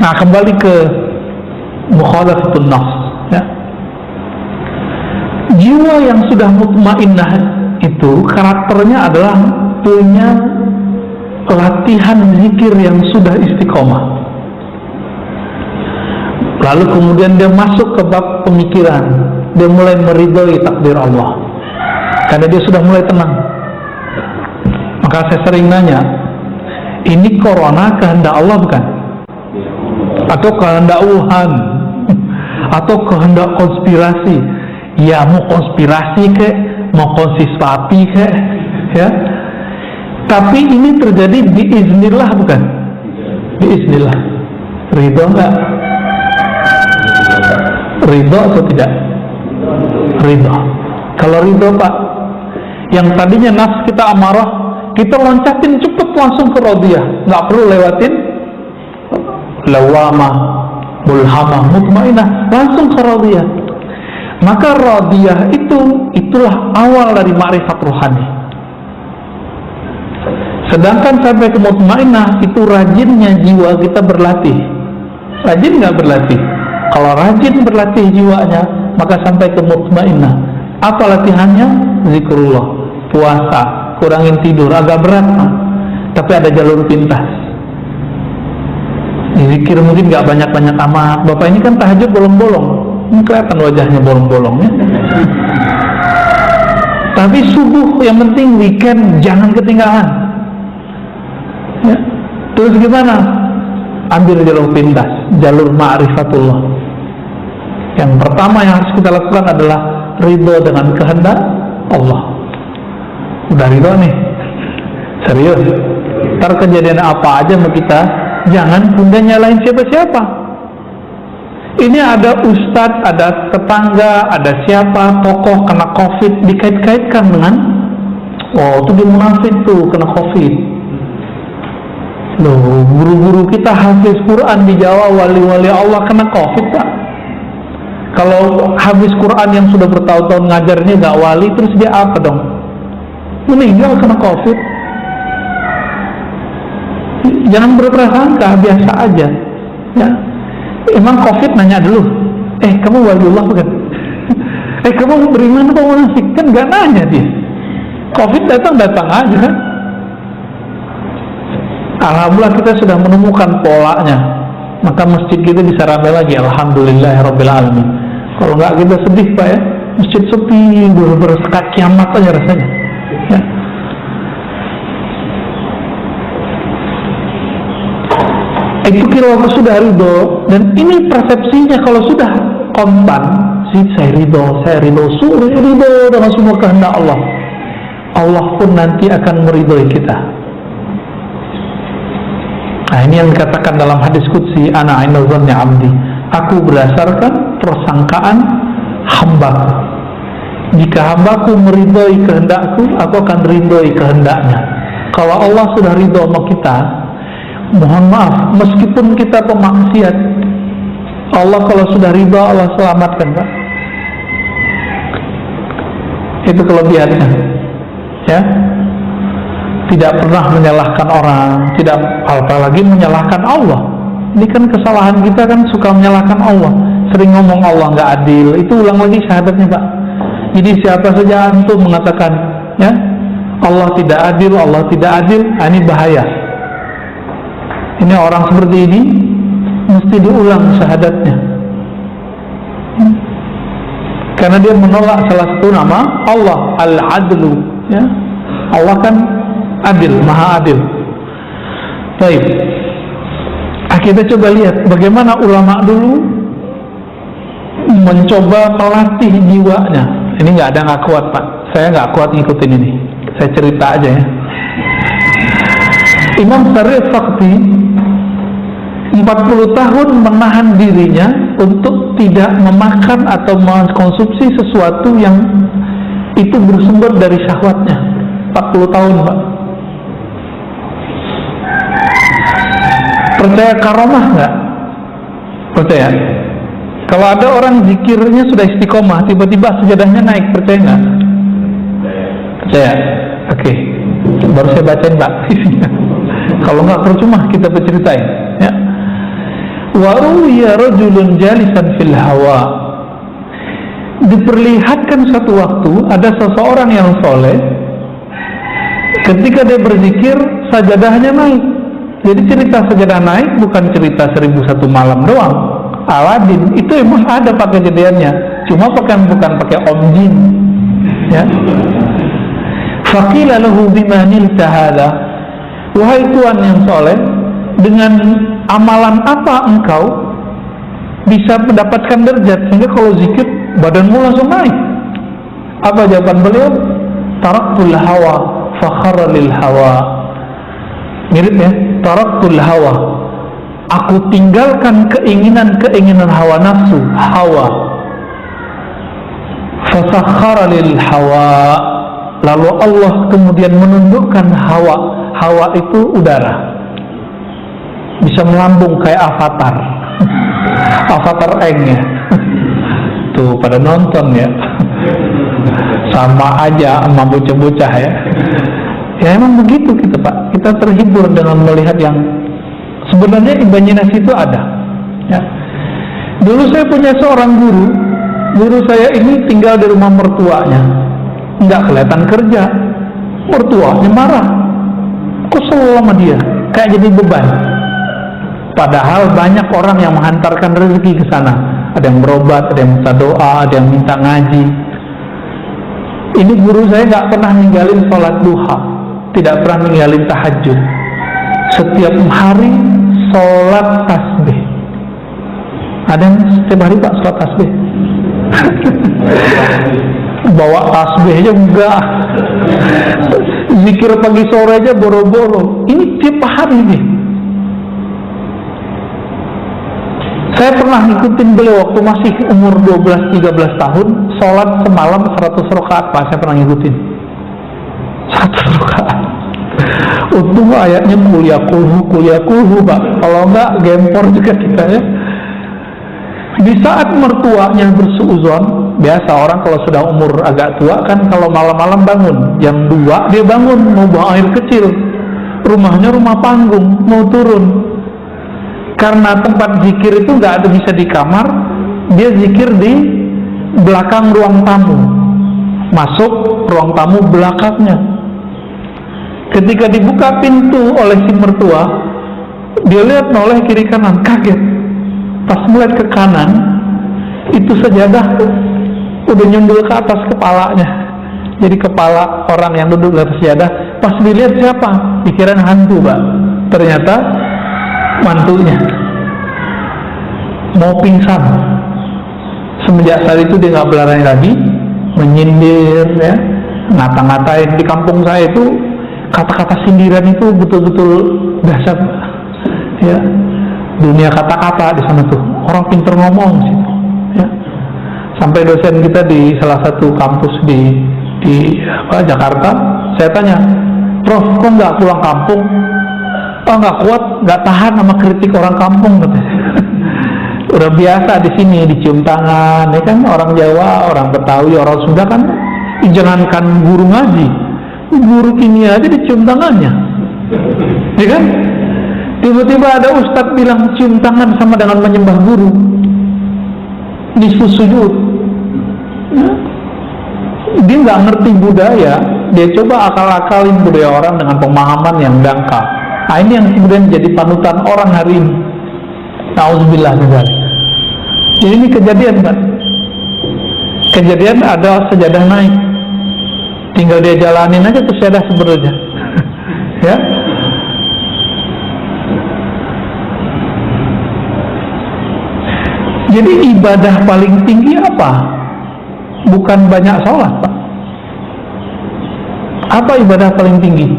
Nah, kembali ke mukhalafatun nafs, ya. Jiwa yang sudah mutmainnah itu karakternya adalah punya latihan zikir yang sudah istiqomah. Lalu kemudian dia masuk ke bab pemikiran, dia mulai meridhoi takdir Allah karena dia sudah mulai tenang. Maka saya sering nanya, ini corona kehendak Allah bukan? Atau kehendak Wuhan? Atau kehendak konspirasi? Ya, mau konspirasi kek, mau konsispati kek, ya. Tapi ini terjadi biiznillah bukan? Biiznillah. Ridho enggak? Ridho atau tidak? Ridho. Kalau ridho Pak, yang tadinya nafs kita amarah, kita loncatin cepet langsung ke radiyah, nggak perlu lewatin lawamah, mulhamah, mutmainah, langsung ke radiyah. Maka radiyah itulah awal dari ma'rifat rohani. Sedangkan sampai ke mutmainah itu rajinnya jiwa kita berlatih. Rajin nggak berlatih? Kalau rajin berlatih jiwanya, maka sampai ke mutmainah. Apa latihannya? Zikrullah, puasa, kurangin tidur, agak berat, tapi ada jalur pintas. Zikir mungkin nggak banyak-banyak amat. Bapak ini kan tahajud bolong-bolong, ini kelihatan wajahnya bolong-bolongnya. Tapi subuh yang penting, weekend jangan ketinggalan. Ya. Terus gimana? Ambil jalur pintas, jalur ma'rifatullah. Yang pertama yang harus kita lakukan adalah ridho dengan kehendak Allah. Udah ridho nih, serius. Ntar kejadian apa aja sama kita, jangan kemudian nyalain siapa-siapa. Ini ada ustadz, ada tetangga, ada siapa, tokoh kena covid, dikait-kaitkan dengan, oh itu dia munafik tuh kena covid. Loh, guru-guru kita hafiz Quran di Jawa, wali-wali Allah kena covid Pak. Kalau habis Quran yang sudah bertahun-tahun ngajarnya gak wali, terus dia apa dong? Meninggal kena covid. Jangan berprasangka, biasa aja ya. Emang covid nanya dulu, kamu waliullah bukan? Kamu beriman atau munafik? Kan gak nanya dia. Covid datang aja kan. Alhamdulillah kita sudah menemukan polanya, maka masjid kita bisa ramai lagi. Alhamdulillahirabbil alamin. Kalau nggak kita sedih Pak ya, masjid sepi, bersekat kiamat aja rasanya ya. Itu kalau sudah ridho, dan ini persepsinya kalau sudah kontan, saya ridho, suruh ridho dengan semua kehendak Allah. Allah pun nanti akan meridhoi kita. Nah, ini yang dikatakan dalam hadis qudsi, ana 'inda dhanni 'abdi. Aku berdasarkan persangkaan hambaku. Jika hambaku meridhoi kehendakku, aku akan ridhoi kehendaknya. Kalau Allah sudah ridho sama kita, mohon maaf, meskipun kita pemaksiat, Allah kalau sudah ridho, Allah selamatkan Pak. Itu kelebihannya ya. Tidak pernah menyalahkan orang, tidak apalagi menyalahkan Allah. Ini kan kesalahan kita kan, suka menyalahkan Allah, sering ngomong Allah nggak adil. Itu ulang lagi syahadatnya Pak. Jadi siapa saja antum mengatakan ya Allah tidak adil, Allah tidak adil, ini bahaya. Ini orang seperti ini mesti diulang syahadatnya, karena dia menolak salah satu nama Allah, Al-Adlu ya. Allah kan adil, maha adil. Baik, kita coba lihat bagaimana ulama dulu mencoba melatih jiwanya. Ini nggak ada nggak kuat Pak, saya nggak kuat ngikutin ini, saya cerita aja ya. Imam Syarif Sakti 40 tahun menahan dirinya untuk tidak memakan atau mengkonsumsi sesuatu yang itu bersumber dari syahwatnya. 40 tahun Pak. Percaya karomah nggak? Percaya? Kalau ada orang zikirnya sudah istiqomah, tiba-tiba sejadahnya naik, percaya nggak? Percaya? Oke. Baru saya bacain Pak. Kalau nggak percuma kita berceritain ya. Wa ruwiya rajulun jalisan fil hawa, diperlihatkan suatu waktu ada seseorang yang soleh, ketika dia berzikir sajadahnya naik. Jadi cerita sajadah naik bukan cerita 1001 malam doang. Aladin itu emang ada pakai kejadiannya, cuma bukan pakai om jin, ya. Faqila lahu bima nilta hadha, wahai Tuhan yang soleh, dengan amalan apa engkau bisa mendapatkan derajat sehingga kalau zikir badanmu langsung naik? Apa jawaban beliau? Taraktul hawa fakhara lil hawa. Mirip ya, taraktul hawa, aku tinggalkan keinginan hawa nafsu, hawa, fasakhara lil hawa, lalu Allah kemudian menundukkan hawa. Hawa itu udara, bisa melambung kayak avatar. Avatar Eng ya. Tuh pada nonton ya. Sama aja sama bocah-bocah ya. Ya emang begitu kita Pak. Kita terhibur dengan melihat yang sebenarnya imajinasi itu ada. Ya. Dulu saya punya seorang guru. Guru saya ini tinggal di rumah mertuanya, nggak kelihatan kerja. Mertuanya marah, kesel sama dia, kayak jadi beban. Padahal banyak orang yang menghantarkan rezeki ke sana. Ada yang berobat, ada yang minta doa, ada yang minta ngaji. Ini guru saya nggak pernah ninggalin sholat duha, tidak pernah ninggalin tahajud. Setiap hari sholat tasbih. Ada yang setiap hari Pak sholat tasbih? Bawa tasbih aja enggak. Zikir pagi sore aja boro-boro. Ini tiap hari nih. Saya pernah ngikutin beliau waktu masih umur 12-13 tahun, sholat semalam 100 rakaat Pak, saya pernah ngikutin 100 rakaat. Untung ayatnya kuliah kulhu Pak, kalau enggak gempor juga kita ya. Di saat mertuanya bersuuzon, biasa orang kalau sudah umur agak tua kan kalau malam-malam bangun jam 2 dia bangun mau buang air kecil, rumahnya rumah panggung, mau turun. Karena tempat zikir itu nggak ada bisa di kamar, dia zikir di belakang ruang tamu, masuk ruang tamu belakangnya. Ketika dibuka pintu oleh si mertua, dia lihat noleh kiri kanan, kaget. Pas melihat ke kanan, itu sajadah udah nyundul ke atas kepalanya. Jadi kepala orang yang duduk di atas sajadah. Pas dilihat siapa? Pikiran hantu Pak. Ternyata mantunya mau pingsan. Semenjak saat itu dia nggak berlari lagi, menyindir ya, ngata-ngatain. Di kampung saya itu kata-kata sindiran itu betul-betul dahsyat ya. Dunia kata-kata di sana tuh, orang pinter ngomong situ ya. Sampai dosen kita di salah satu kampus di Jakarta, saya tanya, Prof, kok nggak pulang kampung? Oh nggak kuat, nggak tahan sama kritik orang kampung katanya. Udah biasa di sini dicium tangan, ya kan, orang Jawa, orang Betawi, orang Sunda kan, jangankan guru ngaji, guru kimia aja dicium tangannya, ya kan? Tiba-tiba ada ustadz bilang cium tangan sama dengan menyembah guru, nisfu sujud. Ya. Dia nggak ngerti budaya, dia coba akal-akalin budaya orang dengan pemahaman yang dangkal. Nah ini yang kemudian jadi panutan orang hari ini. Nauzubillah min dzalik. Jadi ini kejadian kan? Kejadian ada sejadah naik, tinggal dia jalanin aja tuh sejadah sebenarnya. Ya. Jadi ibadah paling tinggi apa? Bukan banyak sholat Pak. Apa ibadah paling tinggi?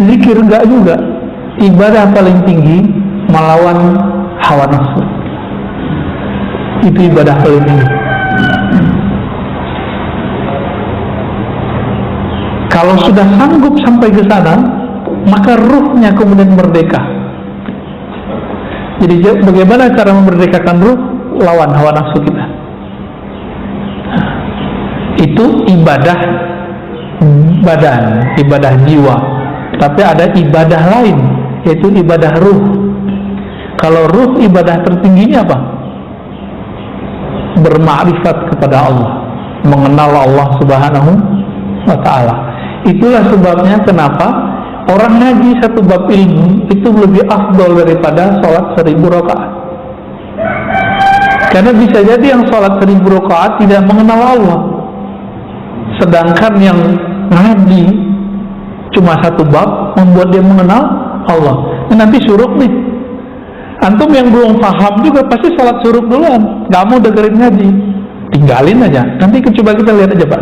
Zikir enggak juga. Ibadah paling tinggi melawan hawa nafsu. Itu ibadah paling tinggi. Kalau sudah sanggup sampai ke sana, maka ruhnya kemudian merdeka. Jadi bagaimana cara memerdekakan ruh? Lawan hawa nafsu kita. Itu ibadah badan, ibadah jiwa. Tapi ada ibadah lain, yaitu ibadah ruh. Kalau ruh, ibadah tertingginya apa? Bermakrifat kepada Allah, mengenal Allah Subhanahu wa ta'ala. Itulah sebabnya kenapa orang ngaji satu bab ilmu itu lebih afdol daripada sholat 1000 rakaat. Karena bisa jadi yang sholat 1000 rakaat tidak mengenal Allah, sedangkan yang ngaji cuma satu bab membuat dia mengenal Allah. Nanti syuruk nih, antum yang belum paham juga pasti sholat syuruk duluan, gak mau dengerin ngaji, tinggalin aja. Nanti coba kita lihat aja Pak.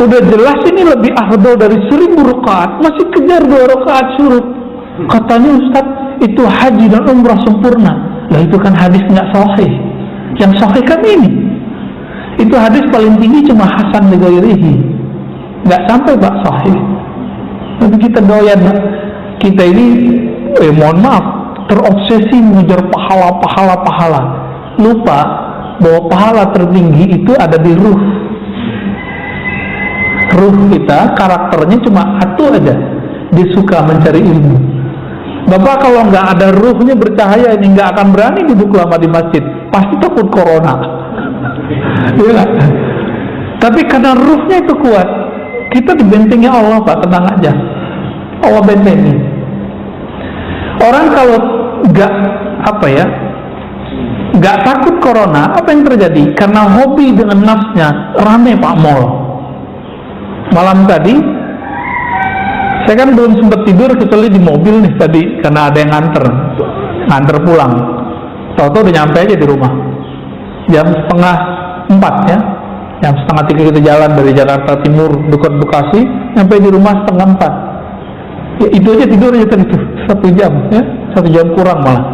Udah jelas ini lebih afdal dari 1000 rakaat, masih kejar 2 rakaat syuruk. Katanya Ustaz, itu haji dan umrah sempurna. Lah itu kan hadis nggak sahih. Yang sahih kan ini. Itu hadis paling tinggi cuma hasan li ghairihi, nggak sampai Pak sahih. Tapi kita doyan, kita ini mohon maaf, terobsesi mengejar pahala, lupa bahwa pahala tertinggi itu ada di ruh. Ruh kita karakternya cuma satu aja, dia suka mencari ilmu. Bapak kalau nggak ada ruhnya bercahaya ini nggak akan berani duduk lama di masjid, pasti takut corona. Ya, tapi karena ruhnya itu kuat, kita dibentengi Allah Pak, tenang aja, Allah bentengi. Orang kalau nggak takut corona, apa yang terjadi? Karena hobi dengan nafsnya, rame Pak mall. Malam tadi saya kan belum sempat tidur kecuali di mobil nih tadi, karena ada yang nganter pulang. Tahu-tahu udah nyampe aja di rumah jam 3:30 ya, jam 2:30 kita jalan dari Jakarta Timur dekat Bekasi, nyampe di rumah 3:30. Ya, itu aja tidur aja tadi tuh 1 jam ya, 1 jam kurang malah.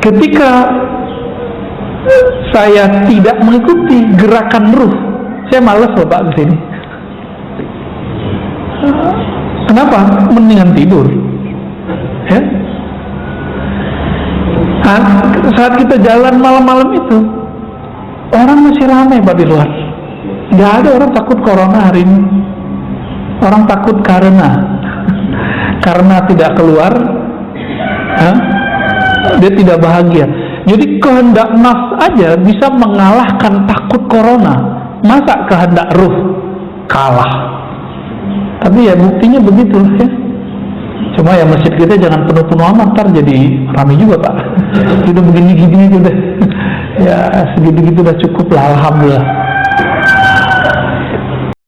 Ketika saya tidak mengikuti gerakan ruh, saya malas loh Pak kesini. Kenapa? Mendingan tidur ya. Saat kita jalan malam-malam itu orang masih ramai Pak di luar. Gak ada orang takut corona hari ini. Orang takut karena tidak keluar, dia tidak bahagia. Jadi kehendak nafs aja bisa mengalahkan takut corona, masa kehendak ruh kalah? Tapi ya buktinya begitu ya. Cuma ya masjid kita jangan penuh-penuh amat, ntar jadi ramai juga Pak. Udah begini-gini udah ya, segitu-gitu udah cukup lah, alhamdulillah.